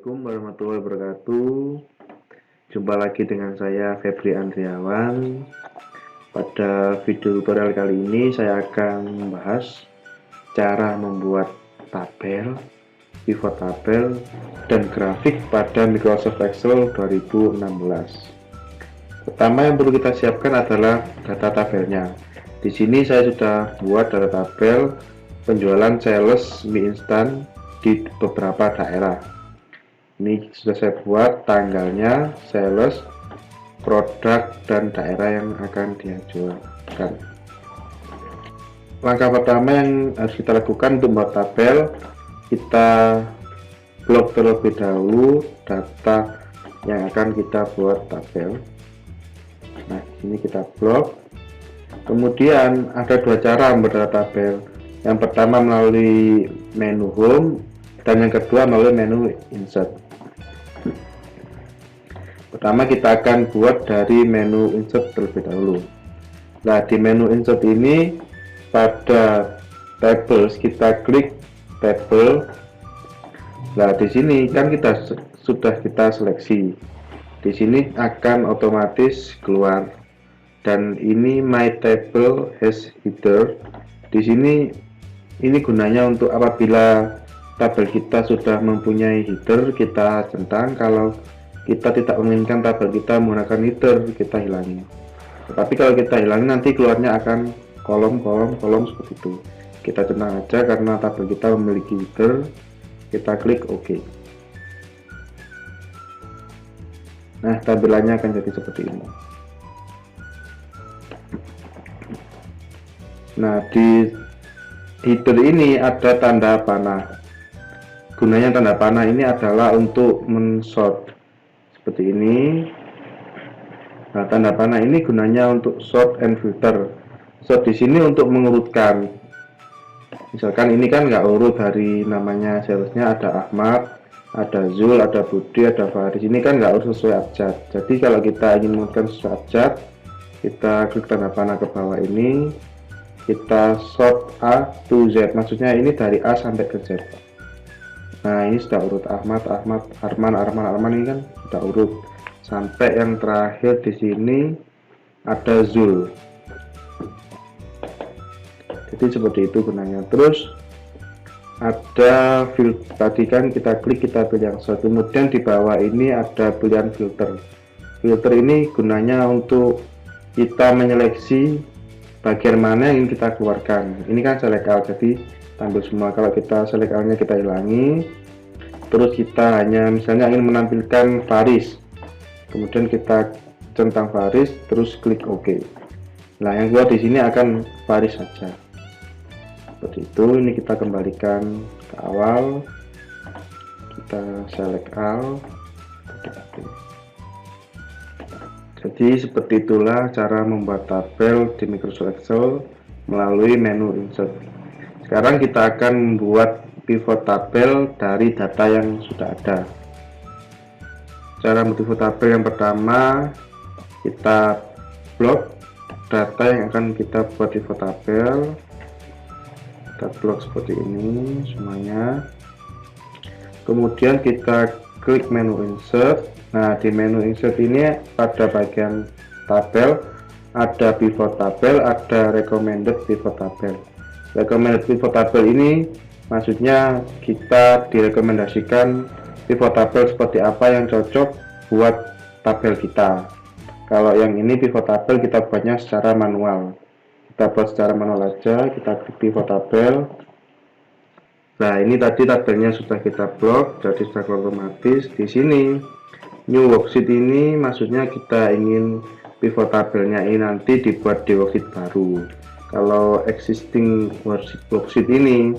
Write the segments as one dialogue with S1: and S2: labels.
S1: Assalamualaikum warahmatullahi wabarakatuh. Jumpa lagi dengan saya Febri Andriawan. Pada video tutorial kali ini saya akan membahas cara membuat tabel, pivot tabel, dan grafik pada Microsoft Excel 2016. Pertama yang perlu kita siapkan adalah data tabelnya. Di sini saya sudah buat data tabel penjualan sales mie instan di beberapa daerah. Ini sudah saya buat tanggalnya, sales, produk, dan daerah yang akan dia jualkan. Langkah pertama yang harus kita lakukan untuk membuat tabel, kita blok terlebih dahulu data yang akan kita buat tabel. Nah, ini kita blok. Kemudian ada dua cara membuat data tabel. Yang pertama melalui menu home, dan yang kedua melalui menu insert. Pertama kita akan buat dari menu insert terlebih dahulu. Nah, di menu insert ini pada tables kita klik table. Nah, di sini kan sudah kita seleksi. Di sini akan otomatis keluar. Dan ini my table has header. Di sini ini gunanya untuk apabila tabel kita sudah mempunyai header, kita centang. Kalau kita tidak menginginkan tabel kita menggunakan header, kita hilangi. Tapi kalau kita hilangi nanti keluarnya akan kolom seperti itu. Kita centang aja karena tabel kita memiliki header, kita klik OK. Nah, tampilannya akan jadi seperti ini. Nah, di header ini ada tanda panah. Gunanya tanda panah ini adalah untuk men-sort seperti ini. Nah, tanda panah ini gunanya untuk sort and filter. Sort di sini untuk mengurutkan. Misalkan ini kan nggak urut dari namanya salesnya, ada Ahmad, ada Zul, ada Budi, ada Faris. Ini kan nggak urut sesuai abjad. Jadi kalau kita ingin mengurutkan sesuai abjad, kita klik tanda panah ke bawah ini, kita sort A to Z. Maksudnya ini dari A sampai ke Z. Nah, ini sudah urut Ahmad, Arman ini kan sudah urut sampai yang terakhir. Di sini ada Zul. Jadi seperti itu gunanya. Terus ada filter, tadi kan kita klik, kita pilih yang sort. Kemudian di bawah ini ada pilihan filter. Filter ini gunanya untuk kita menyeleksi bagian mana yang ingin kita keluarkan. Ini kan select all, jadi tampil semua. Kalau kita select all-nya kita hilangi, terus kita hanya misalnya ingin menampilkan Faris, kemudian kita centang Faris, terus klik OK. Nah, yang keluar di sini akan Faris saja. Seperti itu. Ini kita kembalikan ke awal, kita select all. Jadi seperti itulah cara membuat tabel di Microsoft Excel melalui menu insert. Sekarang kita akan membuat pivot tabel dari data yang sudah ada. Cara pivot tabel yang pertama, kita blok data yang akan kita buat pivot tabel. Kita blok seperti ini semuanya. Kemudian kita klik menu insert. Nah, di menu insert ini pada bagian tabel ada pivot tabel, ada recommended pivot tabel. Recommended pivot tabel ini maksudnya kita direkomendasikan pivot tabel seperti apa yang cocok buat tabel kita. Kalau yang ini pivot tabel kita buatnya secara manual. Kita buat secara manual aja, kita klik pivot tabel. Nah, ini tadi tabelnya sudah kita blok, jadi sudah otomatis. Di sini new worksheet ini maksudnya kita ingin pivot tabelnya ini nanti dibuat di worksheet baru. Kalau existing worksheet ini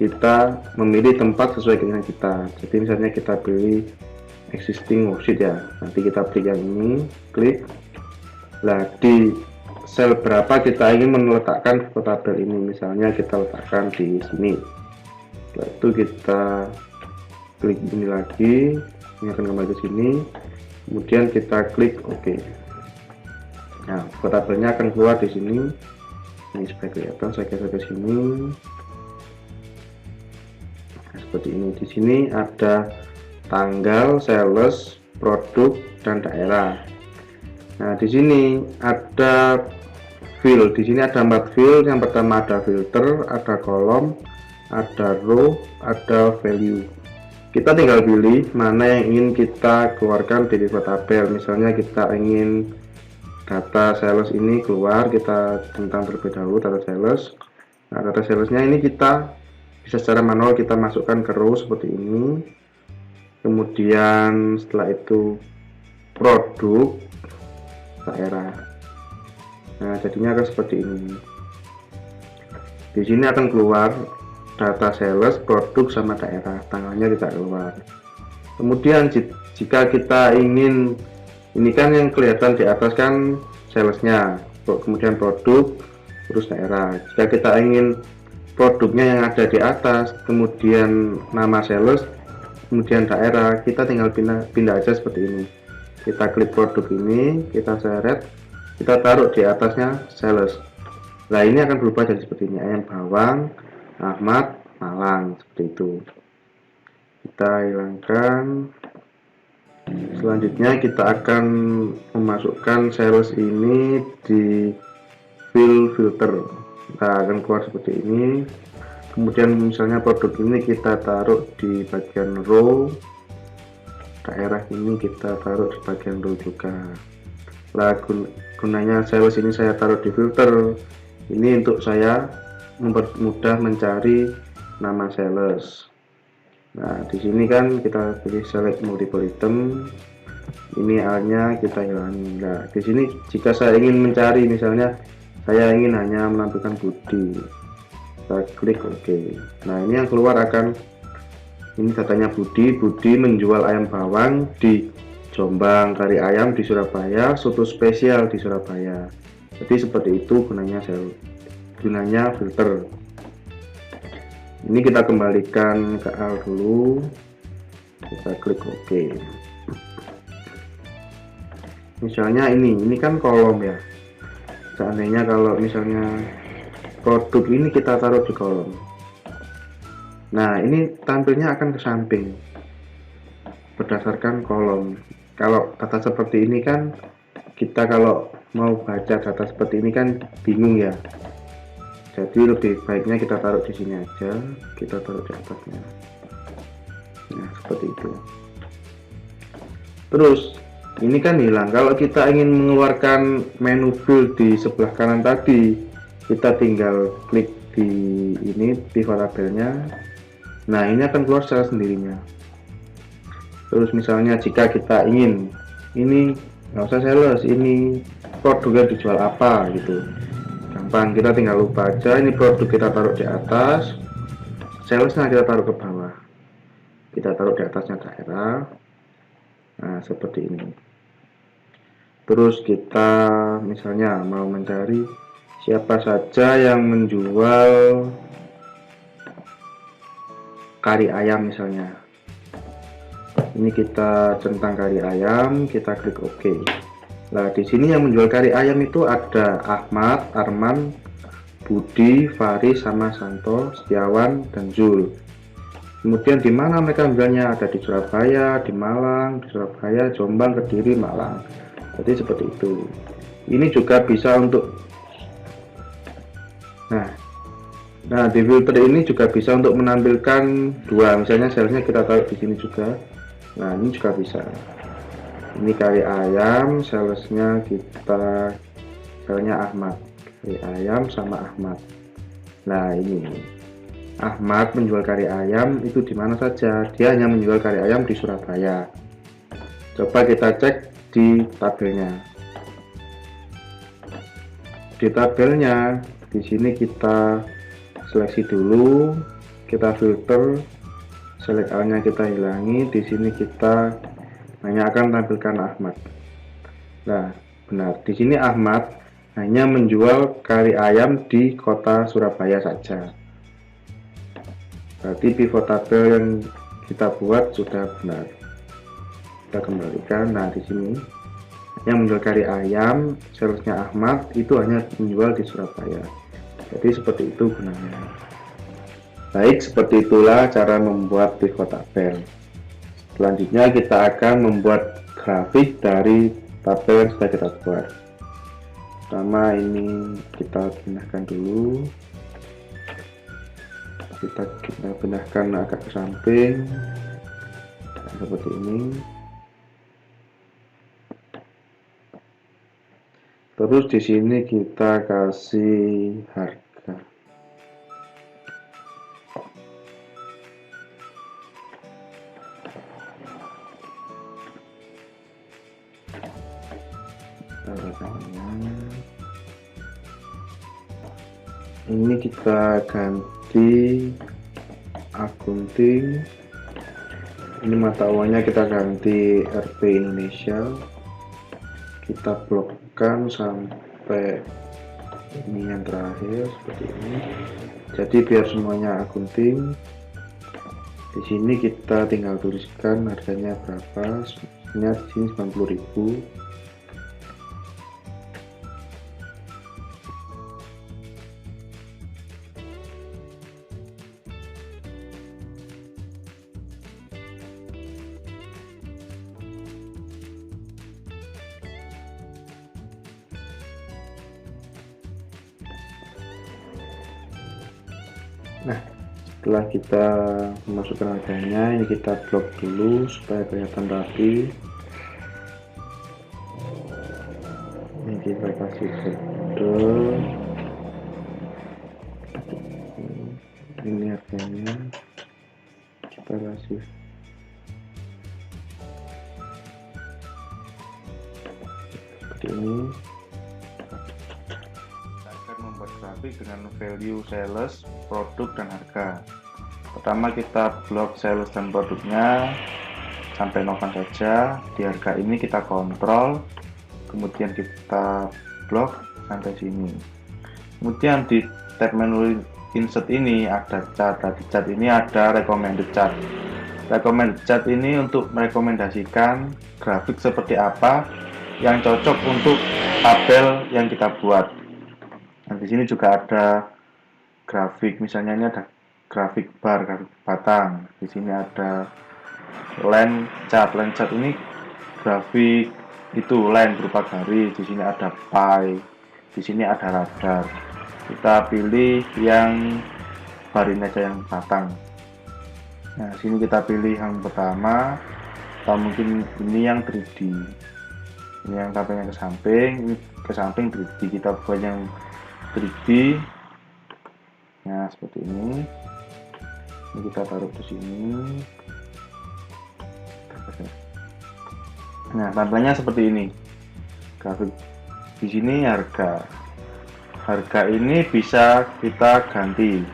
S1: kita memilih tempat sesuai keinginan kita. Jadi misalnya kita pilih existing worksheet ya, nanti kita pilih yang ini, klik. Nah, di sel berapa kita ingin meletakkan pivot tabel ini, misalnya kita letakkan di sini. Setelah itu kita klik ini lagi, ini akan kembali ke sini, kemudian kita klik OK. Nah, pivot tabelnya akan keluar di sini. Ini supaya kelihatan, saya geser ke sini. Nah, seperti ini. Di sini ada tanggal, sales, produk, dan daerah. Nah, di sini ada field. Di sini ada 4 field. Yang pertama ada filter, ada kolom, ada row, ada value. Kita tinggal pilih mana yang ingin kita keluarkan di pivot tabel. Misalnya kita ingin data sales ini keluar, kita tentang terlebih dahulu data sales. Nah, data salesnya ini kita bisa secara manual kita masukkan ke row seperti ini. Kemudian setelah itu produk, daerah. Nah, jadinya akan seperti ini. Di sini akan keluar data sales, produk, sama daerah. Tanggalnya tidak keluar. Kemudian jika kita ingin, ini kan yang kelihatan di atas kan salesnya, kemudian produk, terus daerah. Jika kita ingin produknya yang ada di atas, kemudian nama sales, kemudian daerah, kita tinggal pindah aja seperti ini. Kita klik produk ini, kita seret, kita taruh di atasnya sales. Nah, ini akan berubah jadi seperti ini: ayam bawang, Ahmad, Malang, seperti itu. Kita hilangkan. Selanjutnya kita akan memasukkan sales ini di field filter. Kita akan keluar seperti ini. Kemudian misalnya produk ini kita taruh di bagian row, daerah ini kita taruh di bagian row juga. Nah, gunanya sales ini saya taruh di filter ini untuk saya mempermudah mencari nama sales. Nah, di sini kan kita pilih select multiple item, ini A-nya kita hilangi. Nah, di sini jika saya ingin mencari, misalnya saya ingin hanya menampilkan Budi, kita klik OK. Nah, ini yang keluar akan, ini datanya Budi menjual ayam bawang di Jombang, kari ayam di Surabaya, soto spesial di Surabaya. Jadi seperti itu gunanya filter. Ini kita kembalikan ke A dulu, kita klik OK. Misalnya ini kan kolom ya. Seandainya kalau misalnya produk ini kita taruh di kolom, nah ini tampilnya akan ke samping berdasarkan kolom. Kalau data seperti ini kan, kita kalau mau baca data seperti ini kan bingung ya. Jadi lebih baiknya kita taruh di sini aja, kita taruh di atasnya. Nah, seperti itu. Terus ini kan hilang. Kalau kita ingin mengeluarkan menu field di sebelah kanan tadi, kita tinggal klik di ini pivot tabelnya. Nah, ini akan keluar secara sendirinya. Terus misalnya jika kita ingin, ini nggak usah sales, ini produknya dijual apa gitu, gampang, kita tinggal lupa aja. Ini produk kita taruh di atas, salesnya kita taruh ke bawah, kita taruh di atasnya daerah. Nah, seperti ini. Terus kita misalnya mau mencari siapa saja yang menjual kari ayam misalnya. Ini kita centang kari ayam, kita klik OK. Nah, di sini yang menjual kari ayam itu ada Ahmad, Arman, Budi, Faris, sama Santo, Setiawan, dan Zul. Kemudian di mana mereka menjualnya? Ada di Surabaya, di Malang, di Surabaya, Jombang, Kediri, Malang. Jadi seperti itu. Ini juga bisa untuk nah di filter ini juga bisa untuk menampilkan dua, misalnya salesnya kita taruh di sini juga. Nah, ini juga bisa. Ini kari ayam, salesnya kita, salesnya Ahmad, kari ayam sama Ahmad. Nah, ini Ahmad menjual kari ayam itu di mana saja? Dia hanya menjual kari ayam di Surabaya. Coba kita cek di tabelnya. Di tabelnya, di sini kita seleksi dulu, kita filter, select A-nya kita hilangi. Di sini kita hanya akan tampilkan Ahmad. Nah, benar. Di sini Ahmad hanya menjual kari ayam di kota Surabaya saja. Berarti pivot tabel yang kita buat sudah benar. Kita kembalikan. Nah, di sini yang menjual kari ayam, salesnya Ahmad itu hanya menjual di Surabaya. Jadi seperti itu gunanya. Baik, seperti itulah cara membuat pivot tabel. Selanjutnya kita akan membuat grafik dari tabel yang sudah kita buat. Pertama ini kita pindahkan dulu, kita pindahkan agak ke samping seperti ini. Terus di sini kita kasih harga. Ini kita ganti akunting. Ini mata uangnya kita ganti Rp Indonesia. Kita blokkan sampai ini yang terakhir seperti ini. Jadi biar semuanya akunting. Di sini kita tinggal tuliskan harganya berapa. Sebenarnya di sini 90.000. Nah, setelah kita memasukkan harganya, ini kita blok dulu supaya kelihatan rapi. Ini kita kasih kode. Ini harganya kita kasih seperti ini. Membuat grafik dengan value sales, produk, dan harga. Pertama kita blok sales dan produknya sampai novan saja. Di harga ini kita kontrol, kemudian kita blok sampai sini. Kemudian di tab menu insert ini ada chart. Di chart ini ada recommended chart. Recommended chart ini untuk merekomendasikan grafik seperti apa yang cocok untuk tabel yang kita buat. Nah, di sini juga ada grafik, misalnya ini ada grafik bar, grafik batang. Di sini ada line chart. Line chart ini grafik itu line berupa garis. Di sini ada pie. Di sini ada radar. Kita pilih yang bar ini aja, yang batang. Nah, sini kita pilih yang pertama, atau mungkin ini yang 3D. Ini yang tabelnya ke samping, ini ke samping 3D. Kita buat yang 3D. Nah, seperti ini. Ini kita taruh ke sini. Nah, tampilnya seperti ini. Grafik di sini harga. Harga ini bisa kita ganti.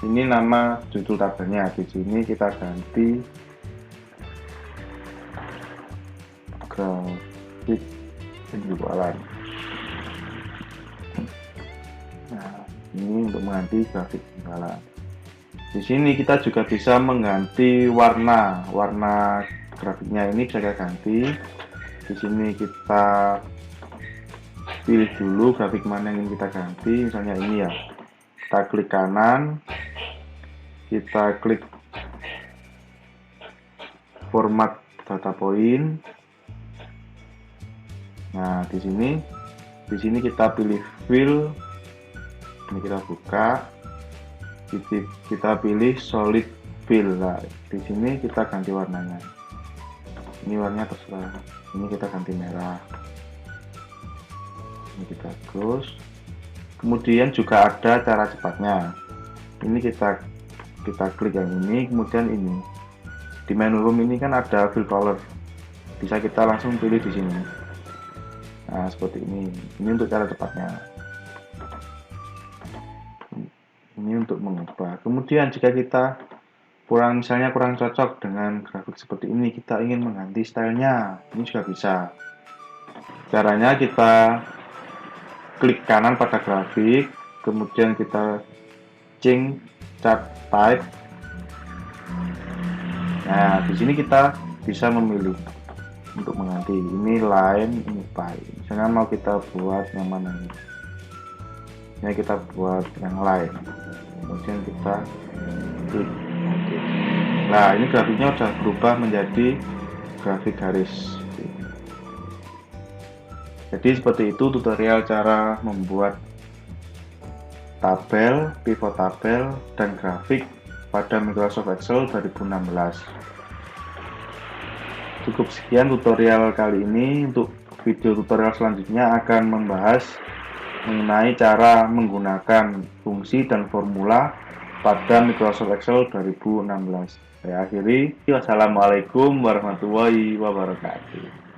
S1: Ini nama judul tabelnya. Di sini kita ganti grafik penjualan. Nah, ini untuk mengganti grafik penjualan. Di sini kita juga bisa mengganti warna grafiknya, ini bisa kita ganti. Di sini kita pilih dulu grafik mana yang ingin kita ganti, misalnya ini ya. Kita klik kanan, kita klik format data point. Nah, di sini kita pilih fill. Ini kita buka, kita pilih solid fill. Nah, di sini kita ganti warnanya. Ini warnanya terserah. Ini kita ganti merah. Ini kita close. Kemudian juga ada cara cepatnya. Ini kita klik yang ini, kemudian ini. Di menu home ini kan ada fill color. Bisa kita langsung pilih di sini. Nah, seperti ini. Ini untuk cara cepatnya. Ini untuk mengubah. Kemudian jika kita misalnya kurang cocok dengan grafik seperti ini, kita ingin mengganti stylenya, ini juga bisa. Caranya kita klik kanan pada grafik, kemudian kita change chart type. Nah, di sini kita bisa memilih untuk mengganti. Ini line, ini pie. Misalnya mau kita buat yang mana ini? Ini kita buat yang lain. Kemudian kita klik OK. Nah, ini grafiknya sudah berubah menjadi grafik garis. Jadi seperti itu tutorial cara membuat tabel, pivot tabel, dan grafik pada Microsoft Excel 2016. Cukup sekian tutorial kali ini. Untuk video tutorial selanjutnya akan membahas mengenai cara menggunakan fungsi dan formula pada Microsoft Excel 2016. Saya akhiri. Wassalamualaikum warahmatullahi wabarakatuh.